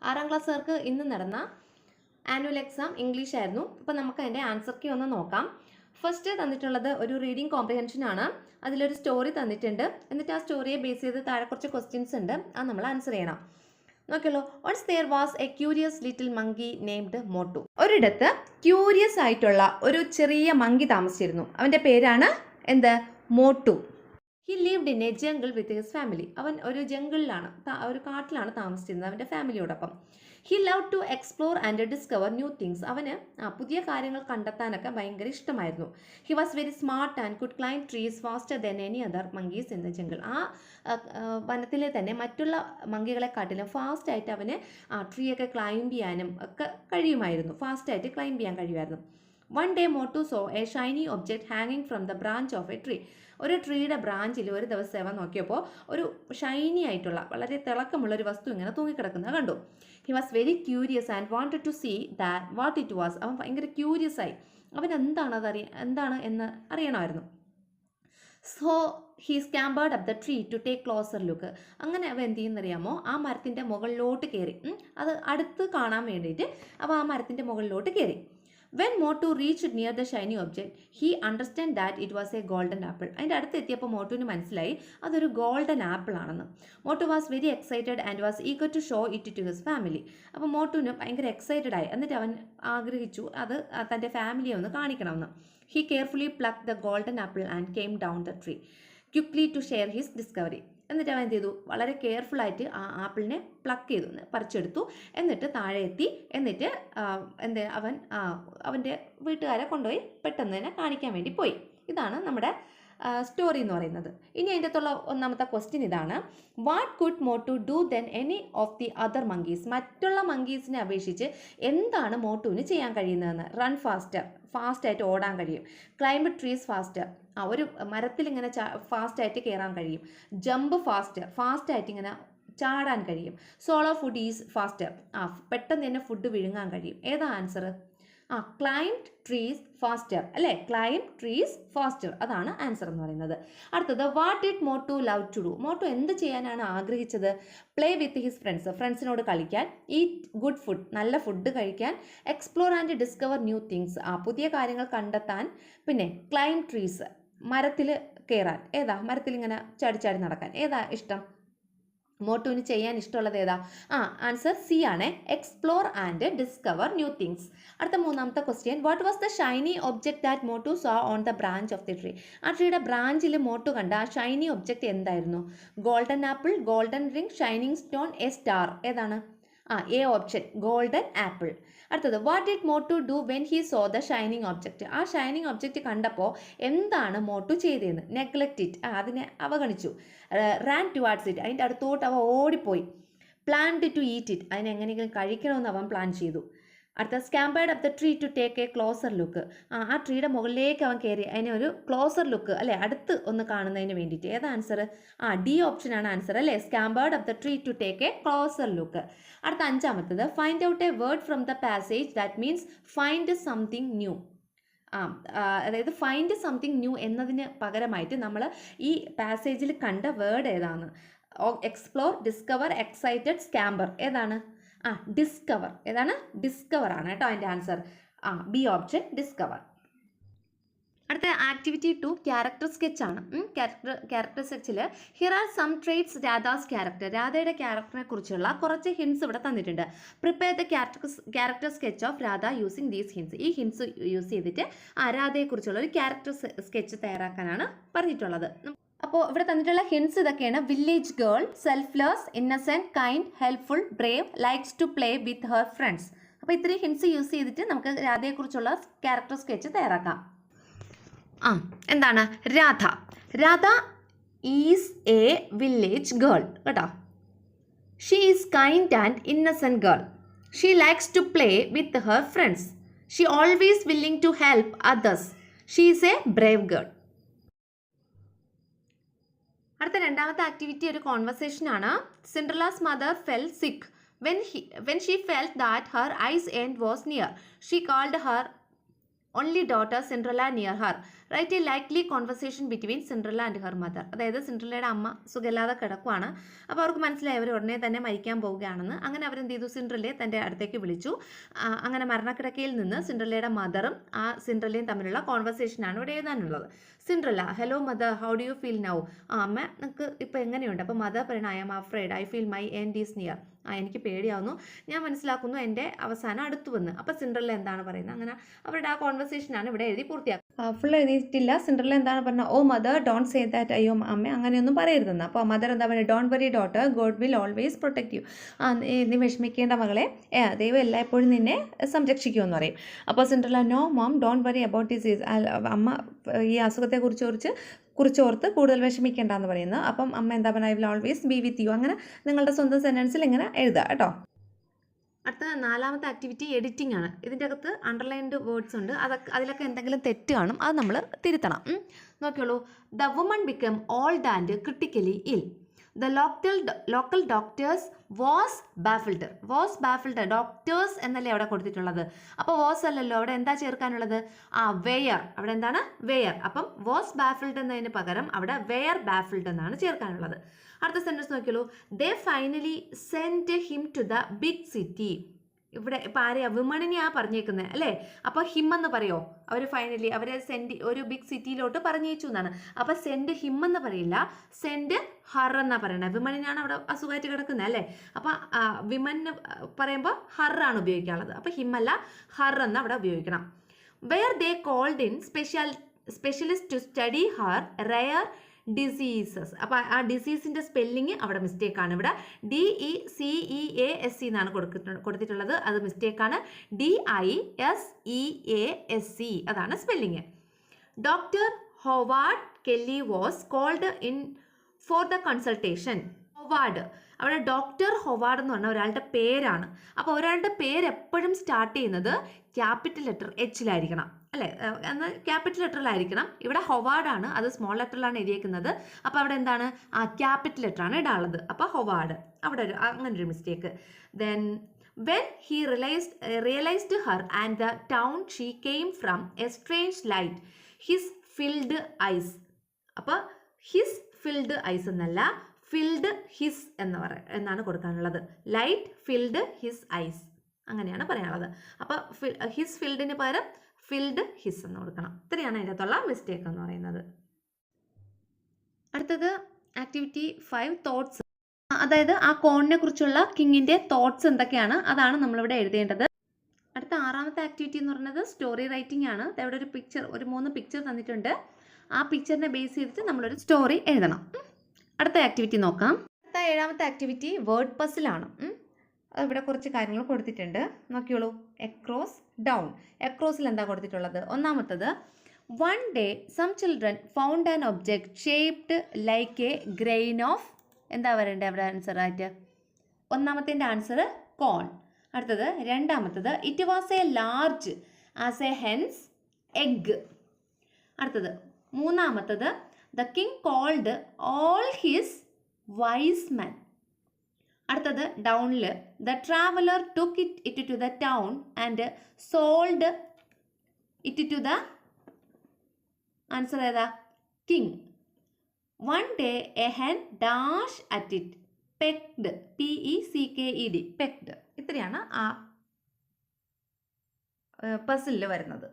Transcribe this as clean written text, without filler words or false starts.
6ാം ക്ലാസ്സുകാർക്ക് ഇന്ന് നടന്ന annual exam English ആയിരുന്നു. അപ്പോൾ നമുക്ക് അതിൻ്റെ ആൻസർ കീ ഒന്ന് നോക്കാം. ഫസ്റ്റ് തന്നിട്ടുള്ളത് ഒരു റീഡിംഗ് കോംപ്രിഹെൻഷൻ ആണ്. അതിലൊരു സ്റ്റോറി തന്നിട്ടുണ്ട്. എന്നിട്ട് ആ സ്റ്റോറിയെ ബേസ് ചെയ്ത് താഴെ കുറച്ച് ക്വസ്റ്റ്യൻസ് ഉണ്ട്, അത് നമ്മൾ ആൻസർ ചെയ്യണം. നോക്കിയല്ലോ. Once there was a curious little monkey named Motu. ഒരിടത്ത് ക്യൂരിയസ് ആയിട്ടുള്ള ഒരു ചെറിയ മങ്കി താമസിച്ചിരുന്നു. അവൻ്റെ പേരാണ് എന്ത്? Motu. He lived in a jungle with his family. അവൻ ഒരു ജംഗിളിലാണ്, ഒരു കാട്ടിലാണ് താമസിച്ചിരുന്നത് അവൻ്റെ ഫാമിലിയോടൊപ്പം. He love to explore and discover new things. അവന് പുതിയ കാര്യങ്ങൾ കണ്ടെത്താനൊക്കെ ഭയങ്കര ഇഷ്ടമായിരുന്നു. He was very smart and could climb trees faster than any other monkeys in the jungle. ആ വനത്തിലെ തന്നെ മറ്റുള്ള മങ്കികളെക്കാട്ടിലും ഫാസ്റ്റായിട്ട് അവന് ട്രീയൊക്കെ ക്ലൈംബ് ചെയ്യാനും ഒക്കെ കഴിയുമായിരുന്നു. ഫാസ്റ്റായിട്ട് ക്ലൈംബ് ചെയ്യാൻ കഴിയുമായിരുന്നു. One day Motu saw a shiny object ഹാങ്ങിങ് from the branch of a tree. ഒരു ട്രീയുടെ ബ്രാഞ്ചിൽ ഒരു ദിവസം അവൻ നോക്കിയപ്പോൾ ഒരു ഷൈനി ആയിട്ടുള്ള വളരെ തിളക്കമുള്ള ഒരു വസ്തു ഇങ്ങനെ തൂങ്ങിക്കിടക്കുന്നത് കണ്ടു. He was very curious and wanted to see that what it was. അവൻ ഭയങ്കര ക്യൂരിയസ് ആയി. അവൻ എന്താണ് എന്ന് അറിയണമായിരുന്നു. So he scampered up the tree to take closer look. അങ്ങനെ അവൻ എന്ത് ചെയ്യുന്നറിയാമോ? ആ മരത്തിൻ്റെ മുകളിലോട്ട് കയറി, അത് അടുത്ത് കാണാൻ വേണ്ടിയിട്ട് അവ ആ മരത്തിൻ്റെ മുകളിലോട്ട് കയറി. When Motu reached near the shiny object, he understood that it was a golden apple. അതിൻ്റെ അടുത്ത് എത്തിയപ്പോൾ മോട്ടുവിന് മനസ്സിലായി അതൊരു ഗോൾഡൻ ആപ്പിൾ ആണെന്ന്. Motu was very excited and was eager to show it to his family. അപ്പോൾ മോട്ടുവിന് ഭയങ്കര എക്സൈറ്റഡ് ആയി. എന്നിട്ട് അവൻ ആഗ്രഹിച്ചു അത് തൻ്റെ ഫാമിലിയെ ഒന്ന് കാണിക്കണമെന്ന്. He carefully pluck the golden apple and came down the tree quickly to share his discovery. എന്നിട്ട് അവൻ എന്ത് ചെയ്തു? വളരെ കെയർഫുള്ളായിട്ട് ആ ആപ്പിളിനെ പ്ലക്ക് ചെയ്തു, പറിച്ചെടുത്തു. എന്നിട്ട് താഴെ എത്തി. എന്നിട്ട് അവൻ്റെ വീട്ടുകാരെ കൊണ്ടുപോയി പെട്ടെന്ന് തന്നെ കാണിക്കാൻ വേണ്ടി പോയി. ഇതാണ് നമ്മുടെ സ്റ്റോറി എന്ന് പറയുന്നത്. ഇനി അതിൻ്റെ അകത്തുള്ള ഒന്നാമത്തെ ക്വസ്റ്റ്യൻ ഇതാണ്: what could Motu do then any of the other monkeys? മറ്റുള്ള മങ്കീസിനെ അപേക്ഷിച്ച് എന്താണ് മോട്ടുവിന് ചെയ്യാൻ കഴിയുന്നതെന്ന്. റൺ ഫാസ്റ്റർ, ഫാസ്റ്റായിട്ട് ഓടാൻ കഴിയും. ക്ലൈംബ് ട്രീസ് ഫാസ്റ്റർ, ഒരു മരത്തിൽ ഇങ്ങനെ ഫാസ്റ്റായിട്ട് കയറാൻ കഴിയും. ജമ്പ് ഫാസ്റ്റർ, ഫാസ്റ്റായിട്ട് ഇങ്ങനെ ചാടാൻ കഴിയും. സോളോ ഫുഡ് ഈസ് ഫാസ്റ്റർ, പെട്ടെന്ന് തന്നെ ഫുഡ് വിഴുങ്ങാൻ കഴിയും. ഏതാ ആൻസർ? ക്ലൈംബ് ട്രീസ് ഫാസ്റ്റർ അല്ലേ? ക്ലൈംബ് ട്രീസ് ഫാസ്റ്റർ, അതാണ് ആൻസർ എന്ന് പറയുന്നത്. അടുത്തത് what did Motu love to do? Motu എന്ത് ചെയ്യാനാണ് ആഗ്രഹിച്ചത്? പ്ലേ വിത്ത് ഹിസ് ഫ്രണ്ട്സ്, ഫ്രണ്ട്സിനോട് കളിക്കാൻ. ഈറ്റ് ഗുഡ് ഫുഡ്, നല്ല ഫുഡ് കഴിക്കാൻ. Explore and discover new things, പുതിയ കാര്യങ്ങൾ കണ്ടെത്താൻ. പിന്നെ ക്ലൈംബ് ട്രീസ്, മരത്തിൽ കയറാൻ. ഏതാ? മരത്തിൽ ഇങ്ങനെ ചാടി നടക്കാൻ. ഏതാ ഇഷ്ടം? മോട്ടുവിന് ചെയ്യാൻ ഇഷ്ടമുള്ളത് ഏതാ? ആൻസർ സി ആണ്, explore and discover new things. അടുത്ത മൂന്നാമത്തെ question: what was the shiny object that Motu saw on the branch of the tree? ആ ട്രീയുടെ ബ്രാഞ്ചിൽ മോട്ടു കണ്ട ആ ഷൈനി ഒബ്ജക്റ്റ് എന്തായിരുന്നു? Golden apple, golden ring, shining stone, a star. ഏതാണ്? A option, golden apple. അടുത്തത് what did Motu do when he saw the shining object? ആ shining object കണ്ടപ്പോൾ എന്താണ് മോട്ടു ചെയ്തതെന്ന്? നെഗ്ലക്റ്റ് ഇറ്റ്, അതിനെ അവഗണിച്ചു. റാൻ ടുവാർഡ്സ് ഇറ്റ്, അതിൻ്റെ അടുത്തോട്ട് അവ ഓടിപ്പോയി. പ്ലാൻഡ് ടു ഈറ്റ് ഇറ്റ്, അതിനെങ്ങനെയെങ്കിലും കഴിക്കണമെന്ന് അവൻ പ്ലാൻ ചെയ്തു. അടുത്ത scampered up the tree to take a closer look. ആ ട്രീയുടെ മുകളിലേക്ക് അവൻ കയറി അതിനെ ഒരു ക്ലോസർ ലുക്ക് അല്ലേ, അടുത്ത് ഒന്ന് കാണുന്നതിന് വേണ്ടിയിട്ട്. ഏതാ ആൻസർ? ഡി ഓപ്ഷനാണ് ആൻസർ അല്ലേ, scampered up the tree to take a closer look. അടുത്ത അഞ്ചാമത്തത് find out a word from the passage that means find something new. അതായത് ഫൈൻഡ് സംതിങ് ന്യൂ എന്നതിന് പകരമായിട്ട് നമ്മൾ ഈ പാസേജിൽ കണ്ട വേർഡ് ഏതാണ്? Explore, discover, excited, scamper. ഏതാണ്? ഡിസ്കവർ. ഏതാണ്? ഡിസ്കവർ ആണ് കേട്ടോ അതിൻ്റെ ആൻസർ. B option, discover. അടുത്ത ആക്ടിവിറ്റി 2 ക്യാരക്ടർ സ്കെച്ച് ആണ്. ക്യാരക്ടർ സ്കെച്ചിൽ here are some traits Radha's character. രാധയുടെ ക്യാരക്ടറിനെ കുറിച്ചുള്ള കുറച്ച് ഹിൻസ് ഇവിടെ തന്നിട്ടുണ്ട്. Prepare the character sketch of Radha using these hints. ഈ ഹിൻസ് യൂസ് ചെയ്തിട്ട് രാധയെക്കുറിച്ചുള്ള ഒരു ക്യാരക്ടർ സ്കെച്ച് തയ്യാറാക്കാനാണ് പറഞ്ഞിട്ടുള്ളത്. അപ്പോൾ ഇവിടെ തന്നിട്ടുള്ള ഹിൻസ് ഇതൊക്കെയാണ്: village girl, selfless, innocent, kind, helpful, brave, likes to play with her friends. അപ്പോൾ ഇത്രയും ഹിൻസ് യൂസ് ചെയ്തിട്ട് നമുക്ക് രാധയെക്കുറിച്ചുള്ള ക്യാരക്ടർ സ്കെച്ച് തയ്യാറാക്കാം. എന്താണ് Radha? Radha is a village girl കേട്ടോ. She is kind and innocent girl. She likes to play with her friends. She always willing to help others. She is a brave girl. അടുത്ത രണ്ടാമത്തെ activity ഒരു conversation ആണ്. Cinderella's mother fell sick. When she felt that her eyes end was near, she called her only daughter Cinderella near her. Write a likely conversation between Cinderella and her mother. അതായത് സിൻഡ്രല്ലയുടെ അമ്മ സുഖമില്ലാതെ കിടക്കുവാണ്. അപ്പോൾ അവർക്ക് മനസ്സിലായി അവർ ഉടനെ തന്നെ മരിക്കാൻ പോവുകയാണെന്ന്. അങ്ങനെ അവരെന്ത് ചെയ്തു, സിൻഡ്രല്ലയെ തൻ്റെ അടുത്തേക്ക് വിളിച്ചു. അങ്ങനെ മരണക്കിടക്കയിൽ നിന്ന് സിൻഡ്രല്ലയുടെ മദറും ആ സിൻഡ്രല്ലയും തമ്മിലുള്ള കോൺവെർസേഷനാണ് ഇവിടെ എഴുതാനുള്ളത്. Cinderella, hello mother, how do you feel now? അമ്മ നിങ്ങൾക്ക് ഇപ്പോൾ എങ്ങനെയുണ്ട്? അപ്പോൾ മദർ പറയണം, I am afraid, I feel my end is near. എനിക്ക് പേടിയാവുന്നു, ഞാൻ മനസ്സിലാക്കുന്നു എൻ്റെ അവസാനം അടുത്തു വന്ന്. അപ്പോൾ സിൻഡ്രല്ല എന്താണ് പറയുന്നത്? അങ്ങനെ അവരുടെ ആ കോൺവെർസേഷനാണ് ഇവിടെ എഴുതി പൂർത്തിയാക്കുക. ഫുൾ എഴുതിയിട്ടില്ല. സിൻഡ്രല്ല എന്താണ് പറഞ്ഞത്? Oh mother, don't say that, അയ്യോ അമ്മ അങ്ങനെയൊന്നും പറയരുതെന്ന്. അപ്പോൾ മദർ എന്താ പറയുക? Don't worry daughter, God will always protect you. നീ വിഷമിക്കേണ്ട മകളെ, ദൈവം എല്ലായ്പ്പോഴും നിന്നെ സംരക്ഷിക്കുമെന്ന് പറയും. അപ്പോൾ Cinderella, no mom, don't worry about disease. അമ്മ ഈ കുറിച്ചോർത്ത് കൂടുതൽ വിഷമിക്കേണ്ടെന്ന് പറയുന്നു. അപ്പം അമ്മ എന്താ പറയുക? I will always be with you. അങ്ങനെ നിങ്ങളുടെ സ്വന്തം സെൻറ്റൻസിൽ ഇങ്ങനെ എഴുതുക കേട്ടോ. അടുത്ത 4ാമത്തെ ആക്ടിവിറ്റി എഡിറ്റിംഗ് ആണ്. ഇതിൻ്റെ അകത്ത് അണ്ടർലൈൻഡ് വേർഡ്സ് ഉണ്ട്. അതിലൊക്കെ എന്തെങ്കിലും തെറ്റ് കാണും, അത് നമ്മൾ തിരുത്തണം. നോക്കിയോളൂ. The woman become old and critically ill. The local doctors was baffled. Doctors എന്നല്ലേ അവിടെ കൊടുത്തിട്ടുള്ളത്. അപ്പോൾ വാസ് അല്ലല്ലോ, അവിടെ എന്താ ചേർക്കാനുള്ളത്? വെയർ. അവിടെ എന്താണ്? വെയർ. അപ്പം വാസ് ബാഫിൾഡ് എന്നതിന് പകരം അവിടെ വെയർ ബാഫിൾഡ് എന്നാണ് ചേർക്കാനുള്ളത്. അടുത്ത സെൻറ്റൻസ് നോക്കിയോളൂ. They finally send him to the big city. ഇവിടെ ഇപ്പം ആരെയാ? വിമണിനെയാ പറഞ്ഞേക്കുന്നത് അല്ലേ? അപ്പോൾ ഹിം എന്ന് പറയോ? ഫൈനലി അവരെ ഒരു ബിഗ് സിറ്റിയിലോട്ട് പറഞ്ഞേച്ചു എന്നാണ്. അപ്പോൾ സെൻഡ് ഹിം എന്ന് പറയില്ല, സെൻഡ് ഹർ എന്നാ പറയണത്. വിമണിനാണ് അവിടെ അസുഖമായിട്ട് കിടക്കുന്നത് അല്ലേ? അപ്പോൾ വിമൻ പറയുമ്പോൾ ഹർ ആണ് ഉപയോഗിക്കാനുള്ളത്. അപ്പോൾ ഹിം അല്ല, ഹർ എന്ന് അവിടെ ഉപയോഗിക്കണം. Where they called in specialist to study her rare diseases. അപ്പോൾ ആ ഡിസീസിൻ്റെ സ്പെല്ലിങ് അവിടെ മിസ്റ്റേക്കാണ്. ഇവിടെ DECEASC എന്നാണ് കൊടുത്തിട്ടുള്ളത്. അത് മിസ്റ്റേക്കാണ്. DISEASC അതാണ് spelling. Doctor Howard Kelly was called in for the consultation. Howard, അവിടെ ഡോക്ടർ ഹോവാർഡ് എന്ന് പറഞ്ഞാൽ ഒരാളുടെ പേരാണ്. അപ്പോൾ ഒരാളുടെ പേര് എപ്പോഴും സ്റ്റാർട്ട് ചെയ്യുന്നത് ക്യാപിറ്റൽ ലെറ്റർ Hലായിരിക്കണം അല്ലേ? എന്നാൽ ക്യാപിറ്റൽ ലെറ്ററിലായിരിക്കണം. ഇവിടെ ഹൊവാർഡാണ്, അത് സ്മോൾ ലെറ്ററിലാണ് എഴുതിയേക്കുന്നത്. അപ്പോൾ അവിടെ എന്താണ്? ക്യാപിറ്റൽ ലെറ്ററാണ് ഇടാനുള്ളത്. അപ്പോൾ ഹൊവാർഡ്, അവിടെ അങ്ങനൊരു mistake. Then when he realised her and the town she came from a strange light his filled eyes. അപ്പോൾ ഹിസ് ഫിൽഡ് ഐസ് എന്നല്ല, ഫിൽഡ് ഹിസ് എന്നാണ് കൊടുക്കാനുള്ളത്. ലൈറ്റ് ഫിൽഡ് ഹിസ് ഐസ് അങ്ങനെയാണ് പറയാനുള്ളത്. അപ്പോൾ ഹിസ് ഫിൽഡിന് പകരം ഫിൽഡ് ഹിസ് എന്ന് കൊടുക്കണം. ഇത്രയാണ് അതിൻ്റെ അകത്തുള്ള മിസ്റ്റേക്ക് എന്ന് പറയുന്നത്. അടുത്തത് ആക്ടിവിറ്റി 5 തോട്ട്സ്. അതായത് ആ കോണിനെ കുറിച്ചുള്ള കിങ്ങിൻ്റെ തോട്ട്സ് എന്തൊക്കെയാണ് അതാണ് നമ്മളിവിടെ എഴുതേണ്ടത്. അടുത്ത 6ാമത്തെ ആക്ടിവിറ്റി എന്ന് പറയുന്നത് സ്റ്റോറി റൈറ്റിംഗ് ആണ്. അവിടെ ഒരു 3 പിക്ചർ തന്നിട്ടുണ്ട്. ആ പിക്ചറിനെ ബേസ് ചെയ്തിട്ട് നമ്മളൊരു സ്റ്റോറി എഴുതണം. അടുത്ത ആക്ടിവിറ്റി നോക്കാം. അടുത്ത 7ാമത്തെ ആക്ടിവിറ്റി വേർഡ് പസിലാണ്. ഇവിടെ കുറച്ച് കാര്യങ്ങൾ കൊടുത്തിട്ടുണ്ട്, നോക്കിയോളൂ. Across, down. എക്രോസിൽ എന്താ കൊടുത്തിട്ടുള്ളത്? ഒന്നാമത്തത്, one day some children found an object shaped like a grain of. എന്താ പറയണ്ടേ അവിടെ ആൻസർ ആയിട്ട്? ഒന്നാമത്തിൻ്റെ ആൻസർ കോൺ. അടുത്തത് രണ്ടാമത്തത്, it was a large as a hen's egg. അടുത്തത് മൂന്നാമത്തത്, the king called all his wise men. അടുത്തത് ഡൗണിൽ, the traveller took it to the town and sold it to the, answer ഏതാ? King. One day a hen dash at it, pecked, PECKED, പെക്ഡ്. ഇത്രയാണ് ആ പസിലിൽ വരുന്നത്.